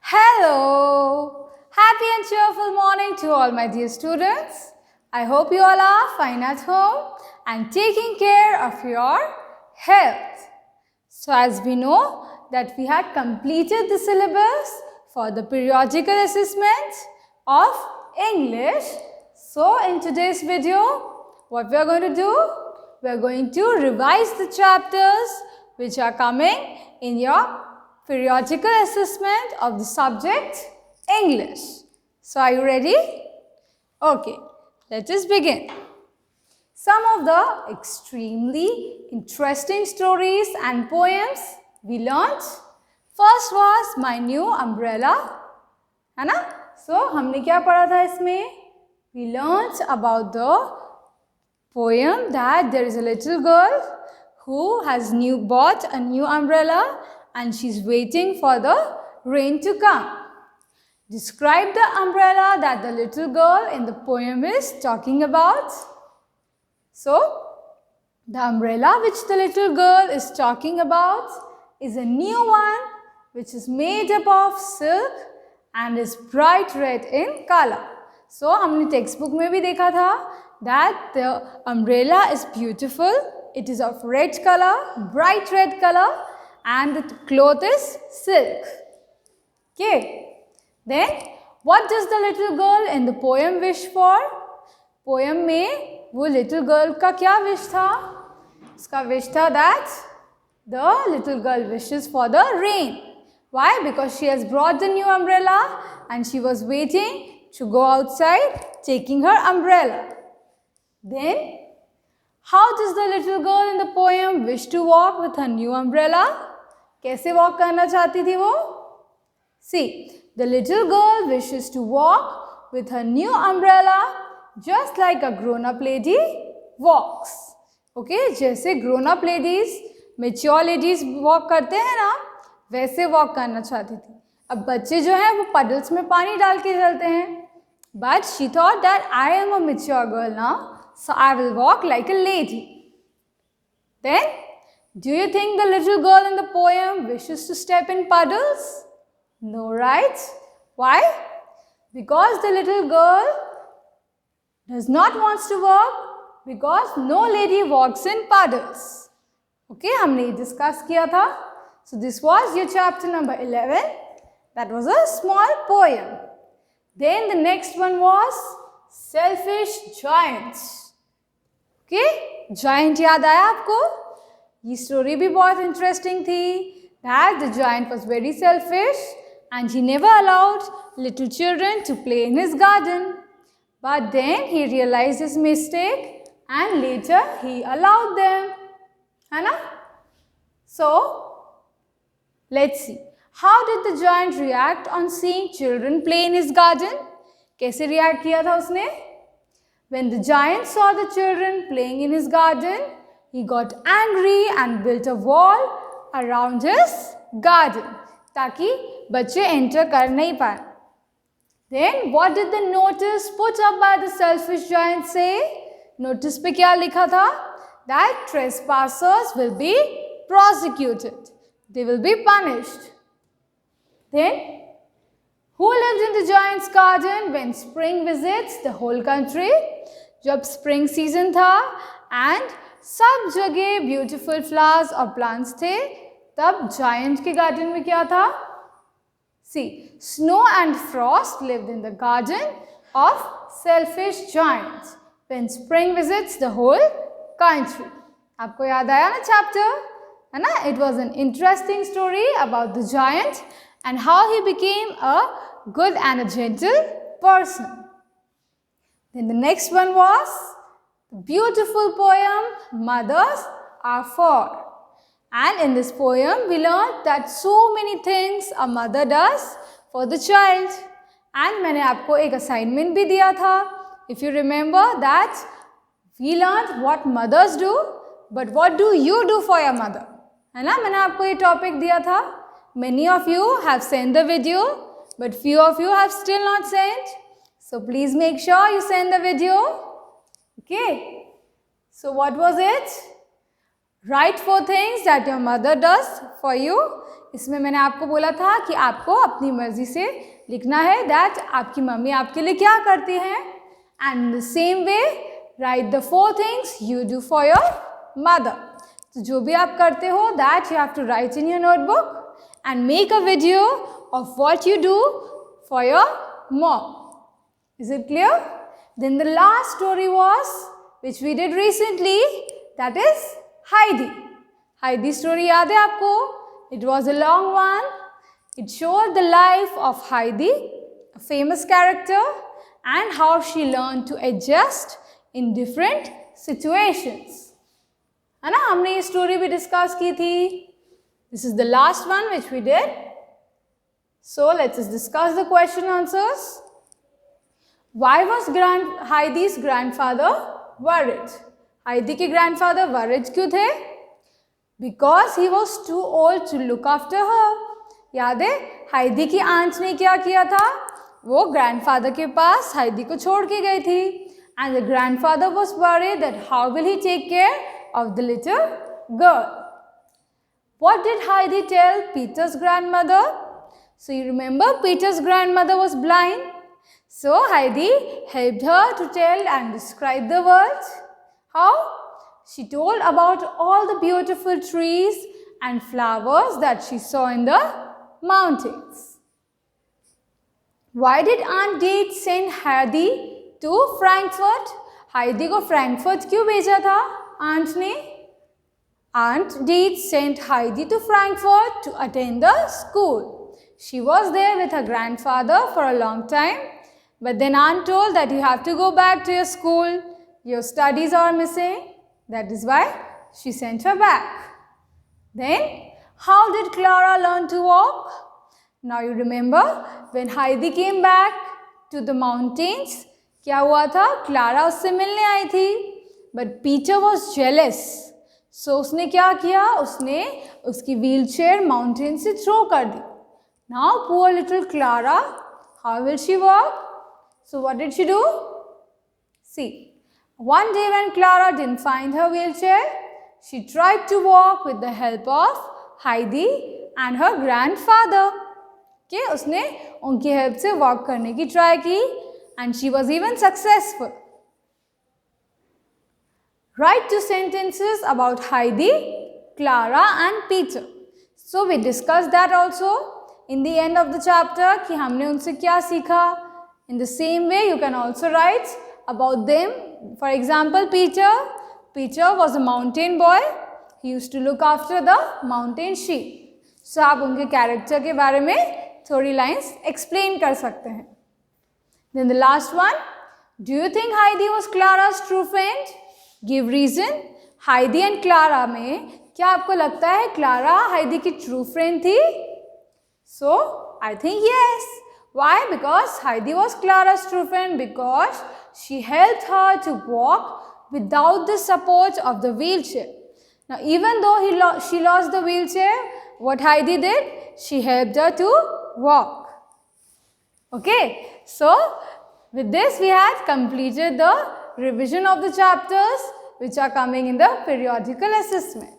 Hello! Happy and cheerful morning to all my dear students. I hope you all are fine at home and taking care of your health. So as we know that we had completed the syllabus for the periodical assessment of English. So in today's video, what we are going to do? We are going to revise the chapters which are coming in your periodical assessment of the subject English. So are you ready? Okay, let us begin. Some of the extremely interesting stories and poems we learnt. First was My New Umbrella, है ना? So हमने क्या पढ़ा था इसमें? We learnt about the poem that there is a little girl who has bought a new umbrella and she's waiting for the rain to come. Describe the umbrella that the little girl in the poem is talking about. So, the umbrella which the little girl is talking about is a new one which is made up of silk and is bright red in color. So, हमने textbook में भी देखा था that the umbrella is beautiful. It is of red color, bright red color, and the cloth is silk. Okay. Then, what does the little girl in the poem wish for? Poem में वो little girl का क्या wish था? उसका wish था that the little girl wishes for the rain. Why? Because she has brought the new umbrella and she was waiting to go outside taking her umbrella. Then, how does the little girl in the poem wish to walk with her new umbrella? कैसे walk करना चाहती थी वो? See, the little girl wishes to walk with her new umbrella just like a grown-up lady walks. Okay, जैसे grown-up ladies, mature ladies walk करते हैं ना, वैसे walk करना चाहती थी. अब बच्चे जो हैं वो puddles में पानी डाल के चलते हैं. But she thought that I am a mature girl now, so I will walk like a lady. Then, do you think the little girl in the poem wishes to step in puddles? No, right? Why? Because the little girl does not want to walk because no lady walks in puddles. Okay, हमने discuss किया था. So this was your chapter number 11. That was a small poem. Then the next one was Selfish Giants. Okay, giant याद आया आपको? ये story भी बहुत interesting थी. That the giant was very selfish and he never allowed little children to play in his garden. But then he realized his mistake and later he allowed them. है ना? So, let's see. How did the giant react on seeing children play in his garden? कैसे react किया था उसने? When the giant saw the children playing in his garden, he got angry and built a wall around his garden ताकि बच्चे enter कर नहीं पाए. Then what did the notice put up by the selfish giant say? Notice पे क्या लिखा था? That trespassers will be prosecuted. They will be punished. Then, who lived in the giant's garden when spring visits the whole country? जब spring season था and सब जगह beautiful flowers और plants थे, तब giant के garden में क्या था? See, snow and frost lived in the garden of selfish giants when spring visits the whole country. आपको याद आया ना chapter? है ना? It was an interesting story about the giant and how he became a good and a gentle person. Then the next one was the beautiful poem Mothers Are For. And in this poem we learned that so many things a mother does for the child. And मैंने आपको एक assignment भी दिया था. If you remember that we learned what mothers do, but what do you do for your mother? है ना? मैंने आपको ये topic दिया था. Many of you have sent the video, but few of you have still not sent. So please make sure you send the video. Okay. So what was it? Write 4 things that your mother does for you इसमें मैंने आपको बोला था कि आपको अपनी मर्जी से लिखना है दैट आपकी मम्मी आपके लिए क्या करती हैं, and the same way write the 4 things you do for your mother. तो जो भी आप करते हो that you have to write in your notebook and make a video of what you do for your mom. Is it clear? Then the last story was which we did recently, that is Heidi. Heidi story याद है आपको? It was a long one. It showed the life of Heidi, a famous character, and how she learned to adjust in different situations. है ना, हमने ये story भी discuss की थी. This is the last one which we did. So let's discuss the question answers. Why was Heidi's grandfather worried? Heidi के grandfather worried क्यों थे? Because he was too old to look after her. याद है Heidi की aunt ने क्या किया था? वो grandfather के पास Heidi को छोड़ के गई थी. And the grandfather was worried that how will he take care of the little girl? What did Heidi tell Peter's grandmother? So you remember Peter's grandmother was blind. So Heidi helped her to tell and describe the words. How? She told about all the beautiful trees and flowers that she saw in the mountains. Why did Aunt Date send Heidi to Frankfurt? Heidi को Frankfurt क्यों भेजा था aunt ने? Aunt Date sent Heidi to Frankfurt to attend the school. She was there with her grandfather for a long time. But then aunt told that you have to go back to your school. Your studies are missing. That is why she sent her back. Then, how did Clara learn to walk? Now you remember when Heidi came back to the mountains, क्या हुआ था? Clara उससे मिलने आई थी. But Peter was jealous. So उसने क्या किया? उसने उसकी wheelchair mountain से throw कर दी. Now poor little Clara, how will she walk? So what did she do? See, one day when Clara didn't find her wheelchair, she tried to walk with the help of Heidi and her grandfather. Okay, उसने उनकी help से walk करने की try की and she was even successful. Write 2 sentences about Heidi, Clara and Peter. So we discussed that also in the end of the chapter कि हमने उनसे क्या सीखा. In the same way, you can also write about them. For example, Peter. Peter was a mountain boy. He used to look after the mountain sheep. So, आप उनके character के बारे में थोड़ी lines explain कर सकते हैं. Then the last one. Do you think Heidi was Clara's true friend? Give reason. Heidi and Clara में क्या आपको लगता है Clara Heidi की true friend थी? So, I think yes. Why? Because Heidi was Clara's true friend because she helped her to walk without the support of the wheelchair. Now, even though she lost the wheelchair, what Heidi did? She helped her to walk. Okay, so with this we had completed the revision of the chapters which are coming in the periodical assessment.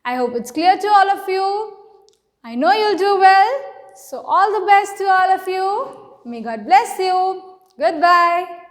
I hope it's clear to all of you. I know you'll do well. So all the best to all of you. May God bless you. Goodbye.